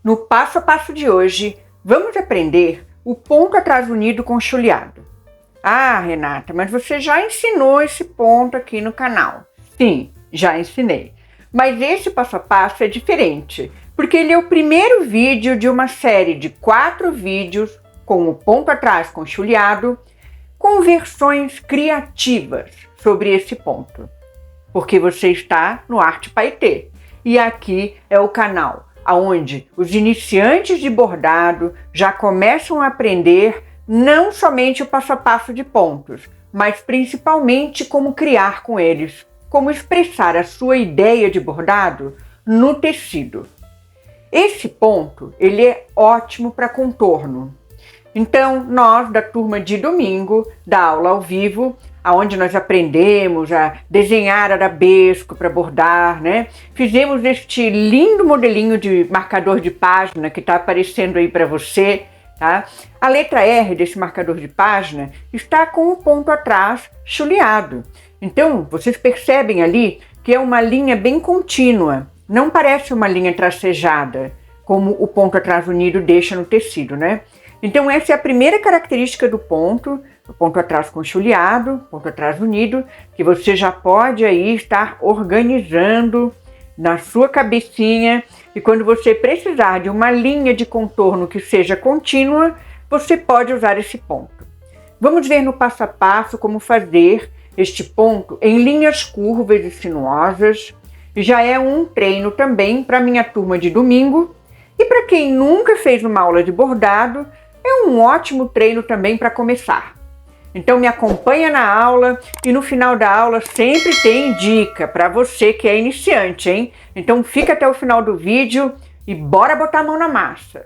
No passo a passo de hoje, vamos aprender o ponto atrás unido com chuleado. Ah, Renata, mas você já ensinou esse ponto aqui no canal. Sim, já ensinei. Mas esse passo a passo é diferente, porque ele é o primeiro vídeo de uma série de 4 vídeos com o ponto atrás com chuleado, com versões criativas sobre esse ponto. Porque você está no Arte Paetê. E aqui é o canal onde os iniciantes de bordado já começam a aprender não somente o passo a passo de pontos, mas principalmente como criar com eles, como expressar a sua ideia de bordado no tecido. Esse ponto, ele é ótimo para contorno. Então, nós da turma de domingo, da aula ao vivo, onde nós aprendemos a desenhar arabesco para bordar, né? Fizemos este lindo modelinho de marcador de página que está aparecendo aí para você, tá? A letra R desse marcador de página está com o ponto atrás chuleado. Então, vocês percebem ali que é uma linha bem contínua, não parece uma linha tracejada, como o ponto atrás unido deixa no tecido, né? Então, essa é a primeira característica do ponto atrás com chuleado, ponto atrás unido, que você já pode aí estar organizando na sua cabecinha, e quando você precisar de uma linha de contorno que seja contínua, você pode usar esse ponto. Vamos ver no passo a passo como fazer este ponto em linhas curvas e sinuosas. Já é um treino também para minha turma de domingo, e para quem nunca fez uma aula de bordado, é um ótimo treino também para começar. Então me acompanha na aula e no final da aula sempre tem dica para você que é iniciante, hein? Então fica até o final do vídeo e bora botar a mão na massa.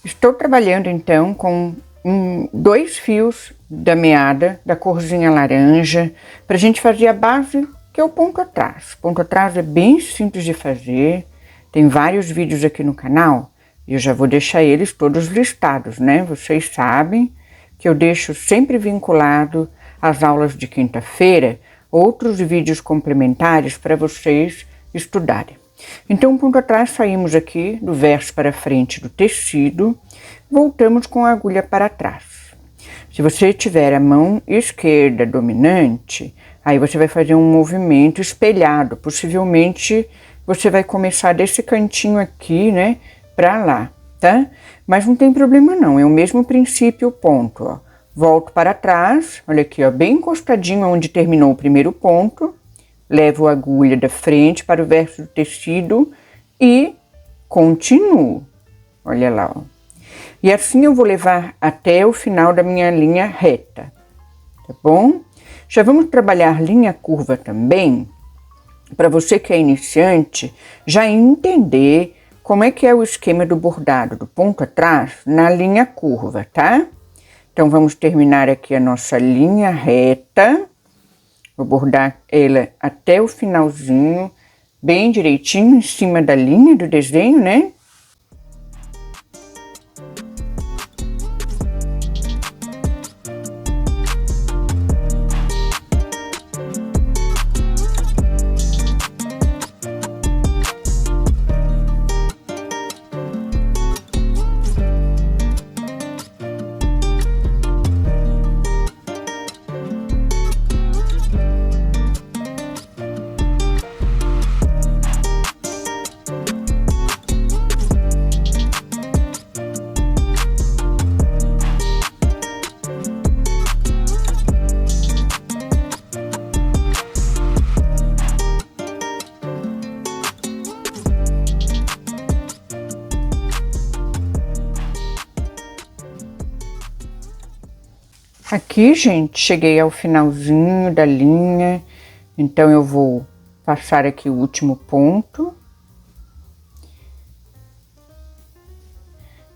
Estou trabalhando então com 2 fios da meada, da corzinha laranja, para a gente fazer a base, que é o ponto atrás. O ponto atrás é bem simples de fazer, tem vários vídeos aqui no canal. E eu já vou deixar eles todos listados, né? Vocês sabem que eu deixo sempre vinculado às aulas de quinta-feira outros vídeos complementares para vocês estudarem. Então, um ponto atrás, saímos aqui do verso para frente do tecido, voltamos com a agulha para trás. Se você tiver a mão esquerda dominante, aí você vai fazer um movimento espelhado. Possivelmente, você vai começar desse cantinho aqui, né? Para lá, tá? Mas não tem problema não, é o mesmo princípio, o ponto, ó. Volto para trás, olha aqui, ó, bem encostadinho onde terminou o primeiro ponto, levo a agulha da frente para o verso do tecido e continuo, olha lá, ó. E assim eu vou levar até o final da minha linha reta, tá bom? Já vamos trabalhar linha curva também, para você que é iniciante, já entender como é que é o esquema do bordado do ponto atrás na linha curva, tá? Então, vamos terminar aqui a nossa linha reta. Vou bordar ela até o finalzinho, bem direitinho, em cima da linha do desenho, né? Aqui, gente, cheguei ao finalzinho da linha, então eu vou passar aqui o último ponto.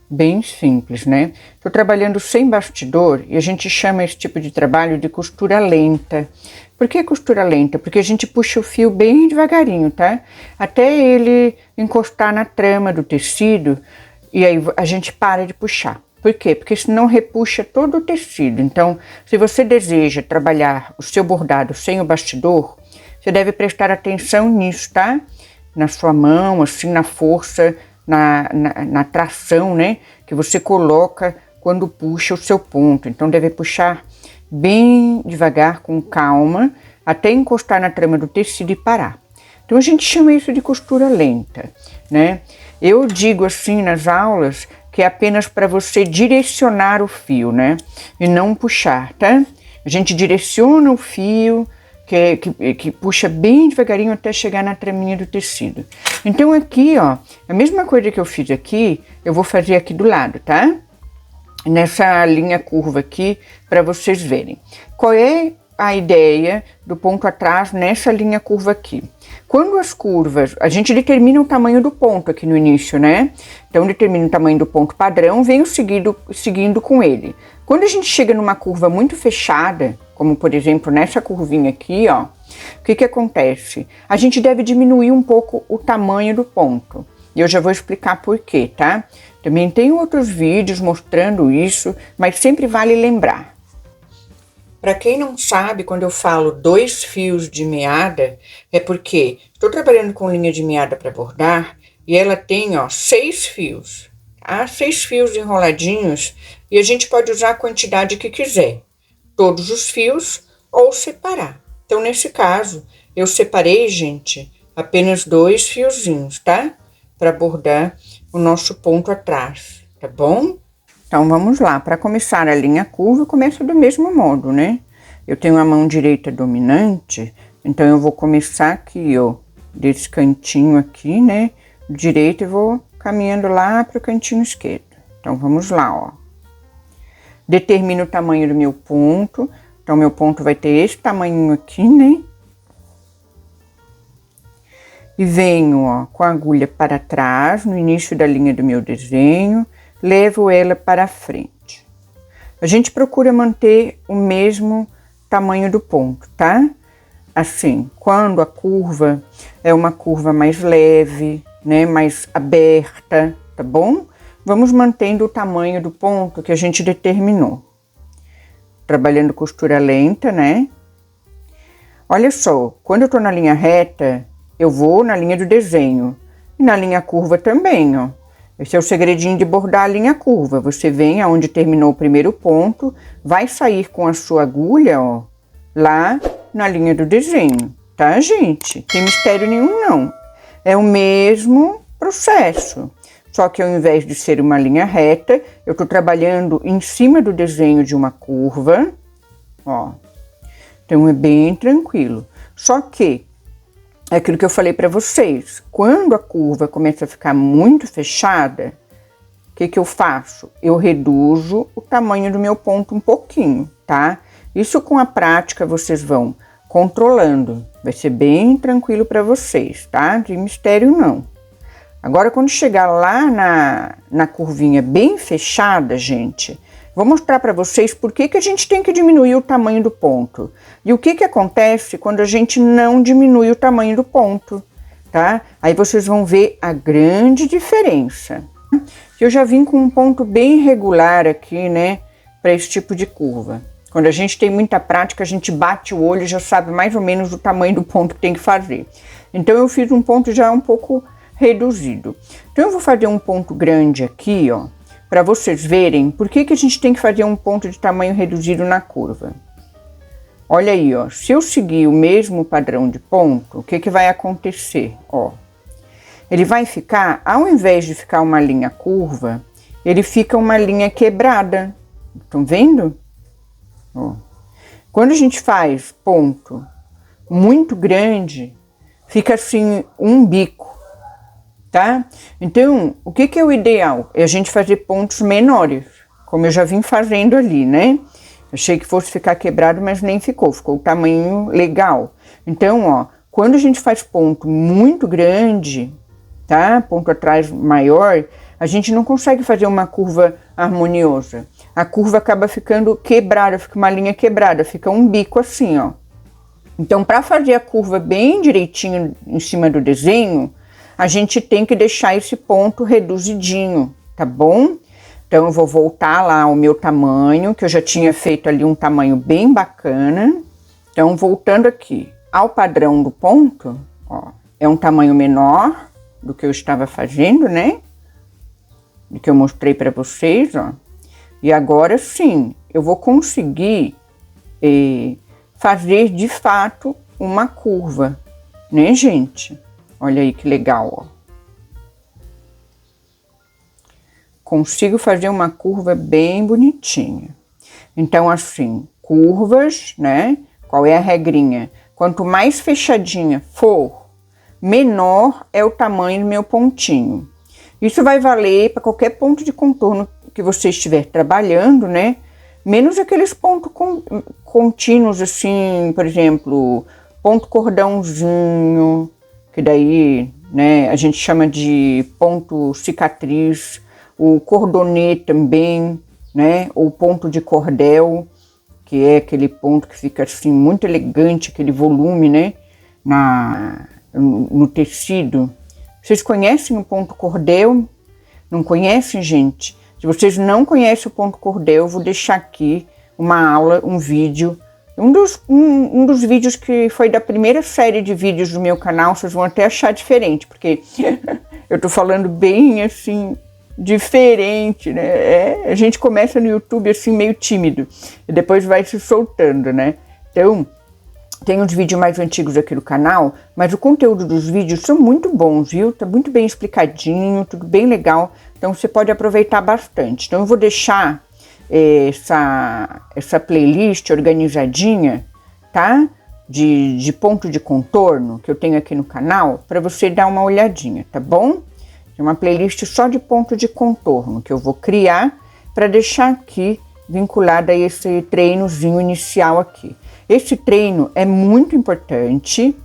Bem simples, né? Tô trabalhando sem bastidor e a gente chama esse tipo de trabalho de costura lenta. Por que costura lenta? Porque a gente puxa o fio bem devagarinho, tá? Até ele encostar na trama do tecido e aí a gente para de puxar. Por quê? Porque senão repuxa todo o tecido. Então, se você deseja trabalhar o seu bordado sem o bastidor, Você deve prestar atenção nisso, tá? Na sua mão, assim, na força, na tração, né? Que você coloca quando puxa o seu ponto. Então, deve puxar bem devagar, com calma, até encostar na trama do tecido e parar. Então, a gente chama isso de costura lenta, né? Eu digo assim nas aulas que é apenas para você direcionar o fio, né? E não puxar, tá? A gente direciona o fio, que puxa bem devagarinho até chegar na traminha do tecido. Então aqui, ó, a mesma coisa que eu fiz aqui, eu vou fazer aqui do lado, tá? Nessa linha curva aqui, para vocês verem. Qual é a ideia do ponto atrás nessa linha curva aqui? Quando as curvas, a gente determina o tamanho do ponto aqui no início, né? Então, determina o tamanho do ponto padrão, venho seguindo com ele. Quando a gente chega numa curva muito fechada, como por exemplo nessa curvinha aqui, ó, o que acontece? A gente deve diminuir um pouco o tamanho do ponto. E eu já vou explicar por quê, tá? Também tem outros vídeos mostrando isso, mas sempre vale lembrar. Para quem não sabe, quando eu falo 2 fios de meada, é porque estou trabalhando com linha de meada para bordar e ela tem, ó, 6 fios, tá? 6 fios enroladinhos e a gente pode usar a quantidade que quiser, todos os fios ou separar. Então, nesse caso, eu separei, gente, apenas 2 fiozinhos, tá? Para bordar o nosso ponto atrás, tá bom? Então, vamos lá. Para começar a linha curva, começa do mesmo modo, né? Eu tenho a mão direita dominante, então eu vou começar aqui, ó, desse cantinho aqui, né? Direito e vou caminhando lá para o cantinho esquerdo. Então, vamos lá, ó. Determino o tamanho do meu ponto. Então, meu ponto vai ter esse tamanho aqui, né? E venho, ó, com a agulha para trás, no início da linha do meu desenho. Levo ela para frente. A gente procura manter o mesmo tamanho do ponto, tá? Assim, quando a curva é uma curva mais leve, né, mais aberta, tá bom? Vamos mantendo o tamanho do ponto que a gente determinou. Trabalhando costura lenta, né? Olha só, quando eu tô na linha reta, eu vou na linha do desenho. E na linha curva também, ó. Esse é o segredinho de bordar a linha curva. Você vem aonde terminou o primeiro ponto, vai sair com a sua agulha, ó, lá na linha do desenho, tá, gente? Tem mistério nenhum, não. É o mesmo processo. Só que ao invés de ser uma linha reta, eu tô trabalhando em cima do desenho de uma curva, ó. Então é bem tranquilo. Só que é aquilo que eu falei para vocês, quando a curva começa a ficar muito fechada, o que eu faço? Eu reduzo o tamanho do meu ponto um pouquinho, tá? Isso com a prática vocês vão controlando, vai ser bem tranquilo para vocês, tá? De mistério não. Agora, quando chegar lá na curvinha bem fechada, gente, vou mostrar para vocês por que a gente tem que diminuir o tamanho do ponto. E o que acontece quando a gente não diminui o tamanho do ponto, tá? Aí vocês vão ver a grande diferença. Eu já vim com um ponto bem regular aqui, né? Para esse tipo de curva. Quando a gente tem muita prática, a gente bate o olho e já sabe mais ou menos o tamanho do ponto que tem que fazer. Então, eu fiz um ponto já um pouco reduzido. Então, eu vou fazer um ponto grande aqui, ó. Para vocês verem por que a gente tem que fazer um ponto de tamanho reduzido na curva. Olha aí, ó, se eu seguir o mesmo padrão de ponto, o que vai acontecer? Ó, ele vai ficar, ao invés de ficar uma linha curva, ele fica uma linha quebrada. Estão vendo? Ó. Quando a gente faz ponto muito grande, fica assim um bico. Tá? Então, o que é o ideal? É a gente fazer pontos menores, como eu já vim fazendo ali, né? Achei que fosse ficar quebrado, mas nem ficou, ficou o tamanho legal. Então, ó, quando a gente faz ponto muito grande, tá? Ponto atrás maior, a gente não consegue fazer uma curva harmoniosa. A curva acaba ficando quebrada, fica uma linha quebrada, fica um bico assim, ó. Então, para fazer a curva bem direitinho em cima do desenho, a gente tem que deixar esse ponto reduzidinho, tá bom? Então, eu vou voltar lá ao meu tamanho, que eu já tinha feito ali um tamanho bem bacana. Então, voltando aqui, ao padrão do ponto, ó, é um tamanho menor do que eu estava fazendo, né? Do que eu mostrei para vocês, ó. E agora sim, eu vou conseguir fazer de fato uma curva, né, gente? Olha aí que legal, ó. Consigo fazer uma curva bem bonitinha. Então, assim, curvas, né? Qual é a regrinha? Quanto mais fechadinha for, menor é o tamanho do meu pontinho. Isso vai valer para qualquer ponto de contorno que você estiver trabalhando, né? Menos aqueles pontos contínuos, assim, por exemplo, ponto cordãozinho, que daí, né, a gente chama de ponto cicatriz, o cordonê também, né, ou ponto de cordel, que é aquele ponto que fica assim muito elegante, aquele volume, né, no tecido. Vocês conhecem o ponto cordel? Não conhecem, gente? Se vocês não conhecem o ponto cordel, eu vou deixar aqui uma aula, um vídeo, um dos vídeos que foi da primeira série de vídeos do meu canal. Vocês vão até achar diferente, porque eu tô falando bem assim, diferente, né? A gente começa no YouTube assim meio tímido e depois vai se soltando, né? Então, tem uns vídeos mais antigos aqui do canal, mas o conteúdo dos vídeos são muito bons, viu? Tá muito bem explicadinho, tudo bem legal, então você pode aproveitar bastante. Então eu vou deixar essa playlist organizadinha, tá? De ponto de contorno que eu tenho aqui no canal, para você dar uma olhadinha, tá bom? É uma playlist só de ponto de contorno que eu vou criar para deixar aqui vinculada a esse treinozinho inicial aqui. Esse treino é muito importante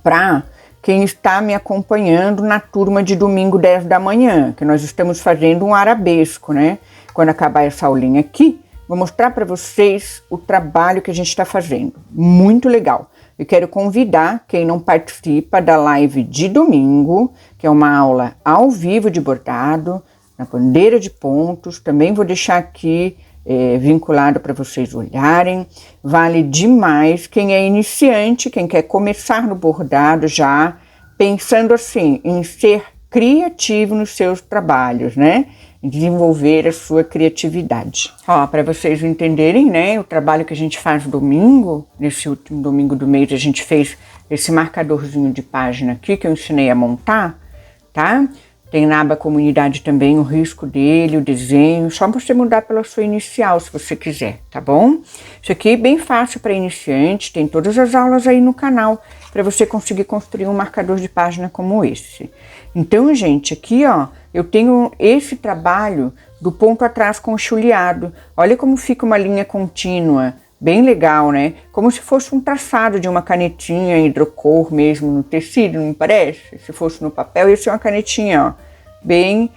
para quem está me acompanhando na turma de domingo 10 da manhã, que nós estamos fazendo um arabesco, né? Quando acabar essa aulinha aqui, vou mostrar para vocês o trabalho que a gente está fazendo. Muito legal. Eu quero convidar quem não participa da live de domingo, que é uma aula ao vivo de bordado, na bandeira de pontos. Também vou deixar aqui vinculado para vocês olharem. Vale demais quem é iniciante, quem quer começar no bordado já, pensando assim, em ser criativo nos seus trabalhos, né? Desenvolver a sua criatividade. Ó, para vocês entenderem, né, o trabalho que a gente faz domingo, nesse último domingo do mês, a gente fez esse marcadorzinho de página aqui que eu ensinei a montar, tá? Tem na aba comunidade também o risco dele, o desenho, só você mudar pela sua inicial se você quiser, tá bom? Isso aqui é bem fácil para iniciante, tem todas as aulas aí no canal para você conseguir construir um marcador de página como esse. Então, gente, aqui ó, eu tenho esse trabalho do ponto atrás com chuleado. Olha como fica uma linha contínua, bem legal, né? Como se fosse um traçado de uma canetinha hidrocor mesmo no tecido, não parece? Se fosse no papel, ia ser uma canetinha, ó, bem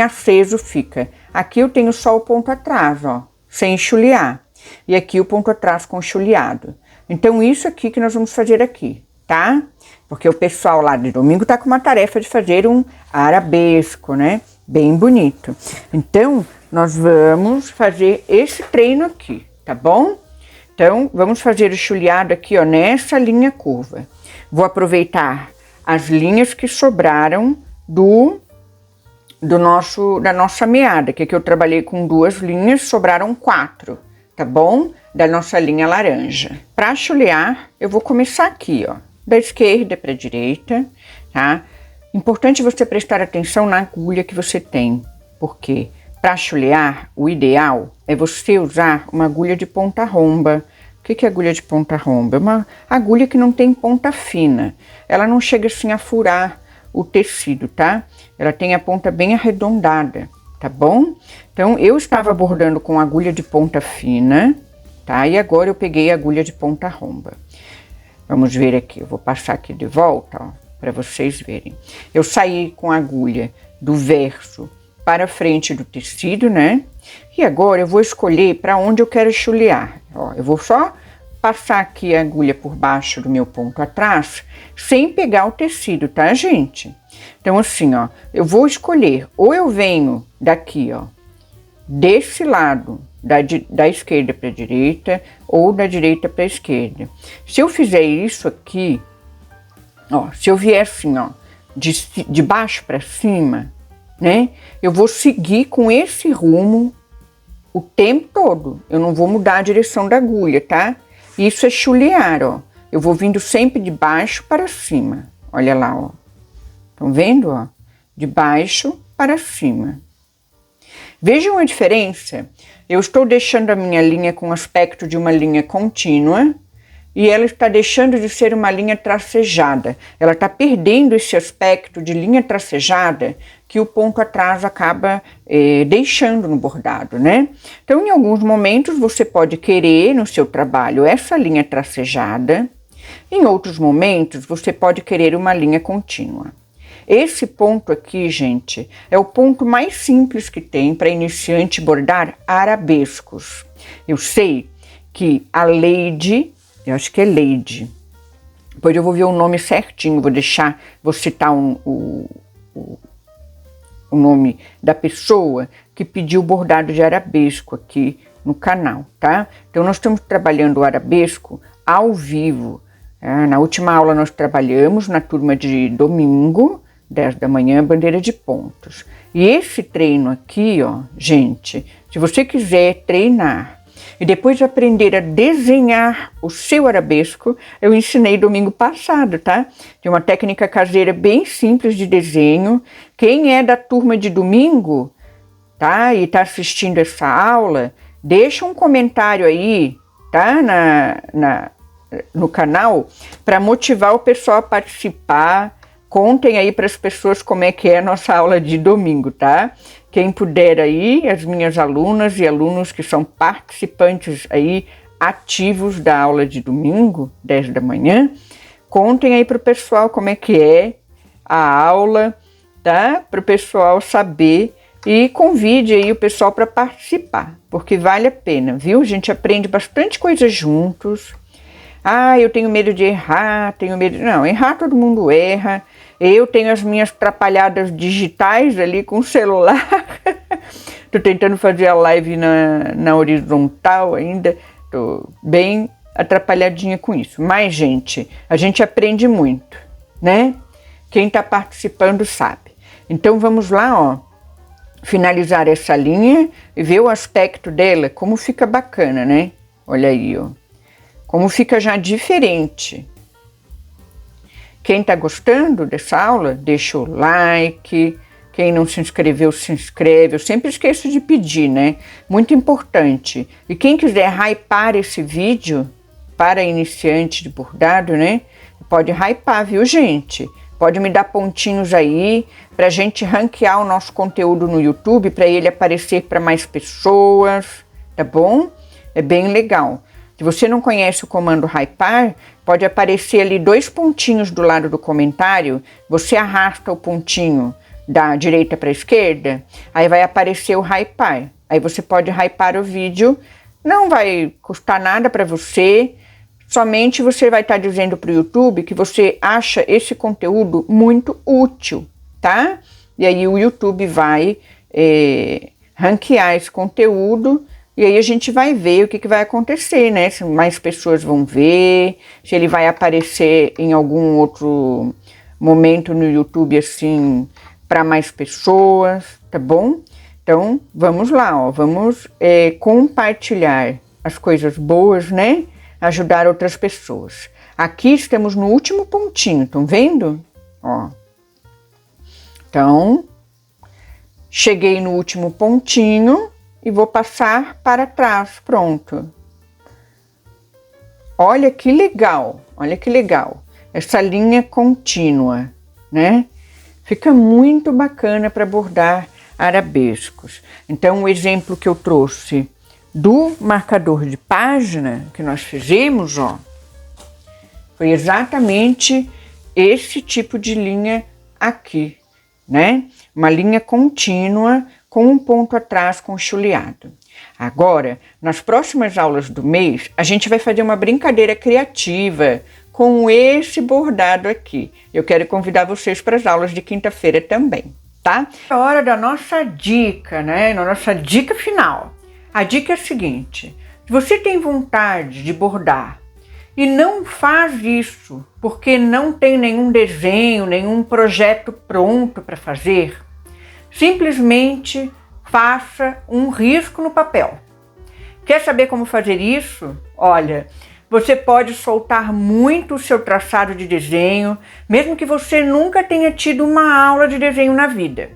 aceso fica. Aqui eu tenho só o ponto atrás, ó, sem chulear. E aqui o ponto atrás com chuleado. Então, isso aqui que nós vamos fazer aqui, tá? Porque o pessoal lá de domingo tá com uma tarefa de fazer um arabesco, né? Bem bonito. Então, nós vamos fazer esse treino aqui, tá bom? Então, vamos fazer o chuleado aqui, ó, nessa linha curva. Vou aproveitar as linhas que sobraram da nossa meada, que aqui eu trabalhei com 2 linhas, sobraram 4, tá bom? Da nossa linha laranja. Para chulear, eu vou começar aqui, ó, da esquerda para a direita, tá? Importante você prestar atenção na agulha que você tem, porque para chulear, o ideal é você usar uma agulha de ponta romba. O que é agulha de ponta romba? É uma agulha que não tem ponta fina. Ela não chega assim a furar o tecido, tá? Ela tem a ponta bem arredondada, tá bom? Então, eu estava bordando com agulha de ponta fina, tá? E agora eu peguei a agulha de ponta romba. Vamos ver aqui, eu vou passar aqui de volta, ó, para vocês verem. Eu saí com a agulha do verso para frente do tecido, né? E agora eu vou escolher para onde eu quero chulear. Ó, eu vou só passar aqui a agulha por baixo do meu ponto atrás, sem pegar o tecido, tá, gente? Então, assim, ó, eu vou escolher, ou eu venho daqui, ó, desse lado, da esquerda para a direita ou da direita para a esquerda. Se eu fizer isso aqui, ó, se eu vier assim, ó, de baixo para cima, né, eu vou seguir com esse rumo o tempo todo. Eu não vou mudar a direção da agulha, tá? Isso é chulear, ó. Eu vou vindo sempre de baixo para cima. Olha lá, ó. Estão vendo, ó? De baixo para cima. Vejam a diferença. Eu estou deixando a minha linha com o aspecto de uma linha contínua e ela está deixando de ser uma linha tracejada. Ela está perdendo esse aspecto de linha tracejada que o ponto atrás acaba deixando no bordado, né? Então, em alguns momentos, você pode querer no seu trabalho essa linha tracejada. Em outros momentos, você pode querer uma linha contínua. Esse ponto aqui, gente, é o ponto mais simples que tem para iniciante bordar arabescos. Eu sei que a Leide, eu acho que é Leide, depois eu vou ver o nome certinho, vou citar o nome da pessoa que pediu bordado de arabesco aqui no canal, tá? Então, nós estamos trabalhando o arabesco ao vivo. Na última aula nós trabalhamos na turma de domingo, 10 da manhã, bandeira de pontos. E esse treino aqui, ó, gente, se você quiser treinar e depois aprender a desenhar o seu arabesco, eu ensinei domingo passado, tá? Tem uma técnica caseira bem simples de desenho. Quem é da turma de domingo, tá? E tá assistindo essa aula, deixa um comentário aí, tá? No canal, para motivar o pessoal a participar. Contem aí para as pessoas como é que é a nossa aula de domingo, tá? Quem puder aí, as minhas alunas e alunos que são participantes aí ativos da aula de domingo, 10 da manhã, contem aí para o pessoal como é que é a aula, tá? Para o pessoal saber e convide aí o pessoal para participar, porque vale a pena, viu? A gente aprende bastante coisa juntos. Ah, eu tenho medo de errar, Não, errar todo mundo erra. Eu tenho as minhas atrapalhadas digitais ali com o celular. Tô tentando fazer a live na horizontal ainda. Tô bem atrapalhadinha com isso. Mas, gente, a gente aprende muito, né? Quem tá participando sabe. Então, vamos lá, ó. Finalizar essa linha e ver o aspecto dela, como fica bacana, né? Olha aí, ó. Como fica já diferente. Quem está gostando dessa aula, deixa o like. Quem não se inscreveu, se inscreve. Eu sempre esqueço de pedir, né? Muito importante. E quem quiser hypar esse vídeo para iniciante de bordado, né? Pode hypar, viu, gente? Pode me dar pontinhos aí para a gente ranquear o nosso conteúdo no YouTube, para ele aparecer para mais pessoas, tá bom? É bem legal. Se você não conhece o comando hypar, pode aparecer ali 2 pontinhos do lado do comentário, você arrasta o pontinho da direita para a esquerda, aí vai aparecer o hypar. Aí você pode hypar o vídeo, não vai custar nada para você, somente você vai estar dizendo para o YouTube que você acha esse conteúdo muito útil, tá? E aí o YouTube vai ranquear esse conteúdo. E aí a gente vai ver o que vai acontecer, né? Se mais pessoas vão ver, se ele vai aparecer em algum outro momento no YouTube, assim, para mais pessoas, tá bom? Então, vamos lá, ó. Vamos compartilhar as coisas boas, né? Ajudar outras pessoas. Aqui estamos no último pontinho, estão vendo? Ó. Então, cheguei no último pontinho. E vou passar para trás, pronto. Olha que legal, olha que legal. Essa linha contínua, né? Fica muito bacana para bordar arabescos. Então, o exemplo que eu trouxe do marcador de página que nós fizemos, ó, foi exatamente esse tipo de linha aqui, né? Uma linha contínua com um ponto atrás com chuleado. Agora, nas próximas aulas do mês, a gente vai fazer uma brincadeira criativa com esse bordado aqui. Eu quero convidar vocês para as aulas de quinta-feira também, tá? É hora da nossa dica, né? Na nossa dica final. A dica é a seguinte: se você tem vontade de bordar e não faz isso porque não tem nenhum desenho, nenhum projeto pronto para fazer, simplesmente faça um risco no papel. Quer saber como fazer isso? Olha, você pode soltar muito o seu traçado de desenho, mesmo que você nunca tenha tido uma aula de desenho na vida.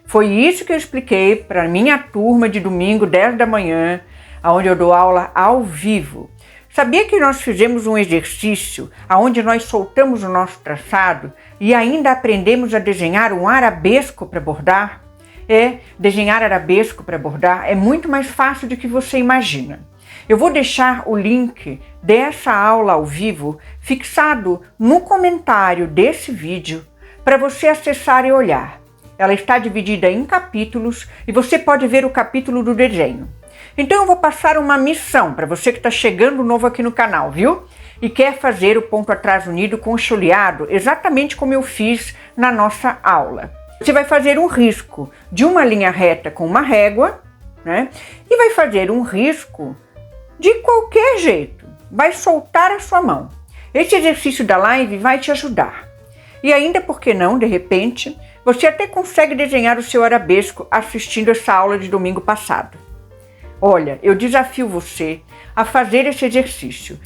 Foi isso que eu expliquei para a minha turma de domingo, 10 da manhã, onde eu dou aula ao vivo. Sabia que nós fizemos um exercício onde nós soltamos o nosso traçado e ainda aprendemos a desenhar um arabesco para bordar? Desenhar arabesco para bordar é muito mais fácil do que você imagina. Eu vou deixar o link dessa aula ao vivo fixado no comentário desse vídeo para você acessar e olhar. Ela está dividida em capítulos e você pode ver o capítulo do desenho. Então eu vou passar uma missão para você que está chegando novo aqui no canal, viu? E quer fazer o ponto atrás unido com chuleado, exatamente como eu fiz na nossa aula. Você vai fazer um risco de uma linha reta com uma régua, né? E vai fazer um risco de qualquer jeito. Vai soltar a sua mão. Esse exercício da live vai te ajudar. E ainda, por que não, de repente, você até consegue desenhar o seu arabesco assistindo essa aula de domingo passado. Olha, eu desafio você a fazer esse exercício.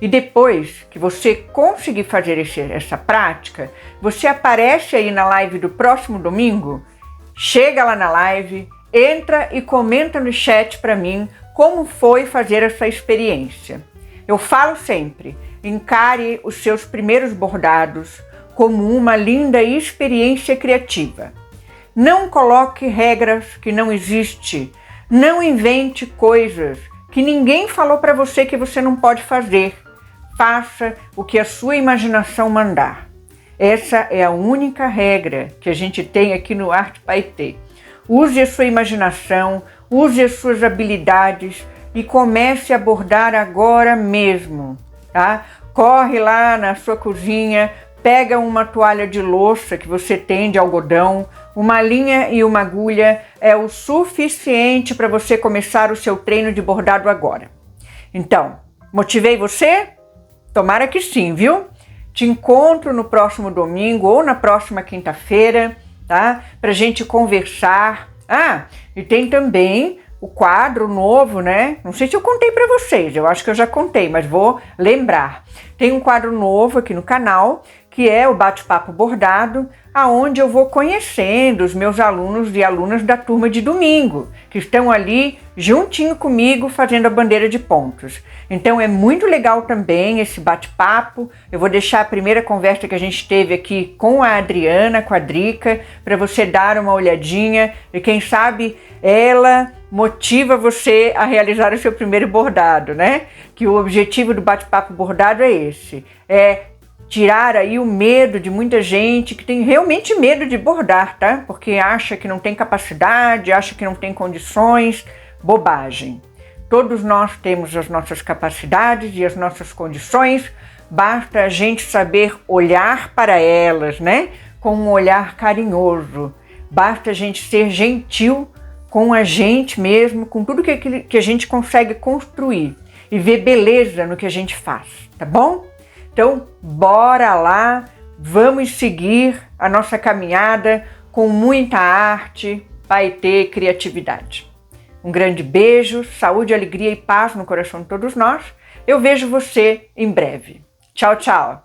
E depois que você conseguir fazer essa prática, você aparece aí na live do próximo domingo, chega lá na live, entra e comenta no chat para mim como foi fazer essa experiência. Eu falo sempre, encare os seus primeiros bordados como uma linda experiência criativa. Não coloque regras que não existem, não invente coisas que ninguém falou para você que você não pode fazer. Faça o que a sua imaginação mandar. Essa é a única regra que a gente tem aqui no Arte Paetê. Use a sua imaginação, use as suas habilidades e comece a bordar agora mesmo, tá? Corre lá na sua cozinha, pega uma toalha de louça que você tem de algodão, uma linha e uma agulha é o suficiente para você começar o seu treino de bordado agora. Então, motivei você? Tomara que sim, viu? Te encontro no próximo domingo ou na próxima quinta-feira, tá? Pra gente conversar. E tem também o quadro novo, né? Não sei se eu contei para vocês, eu acho que eu já contei, mas vou lembrar. Tem um quadro novo aqui no canal, que é o Bate-Papo Bordado, aonde eu vou conhecendo os meus alunos e alunas da turma de domingo, que estão ali juntinho comigo fazendo a bandeira de pontos. Então é muito legal também esse bate-papo. Eu vou deixar a primeira conversa que a gente teve aqui com a Adriana, com a Drica, para você dar uma olhadinha e quem sabe ela motiva você a realizar o seu primeiro bordado, né? Que o objetivo do bate-papo bordado é esse, tirar aí o medo de muita gente que tem realmente medo de bordar, tá? Porque acha que não tem capacidade, acha que não tem condições. Bobagem. Todos nós temos as nossas capacidades e as nossas condições, basta a gente saber olhar para elas, né? Com um olhar carinhoso. Basta a gente ser gentil com a gente mesmo, com tudo que a gente consegue construir e ver beleza no que a gente faz, tá bom? Então, bora lá, vamos seguir a nossa caminhada com muita arte, paetê, criatividade. Um grande beijo, saúde, alegria e paz no coração de todos nós. Eu vejo você em breve. Tchau, tchau!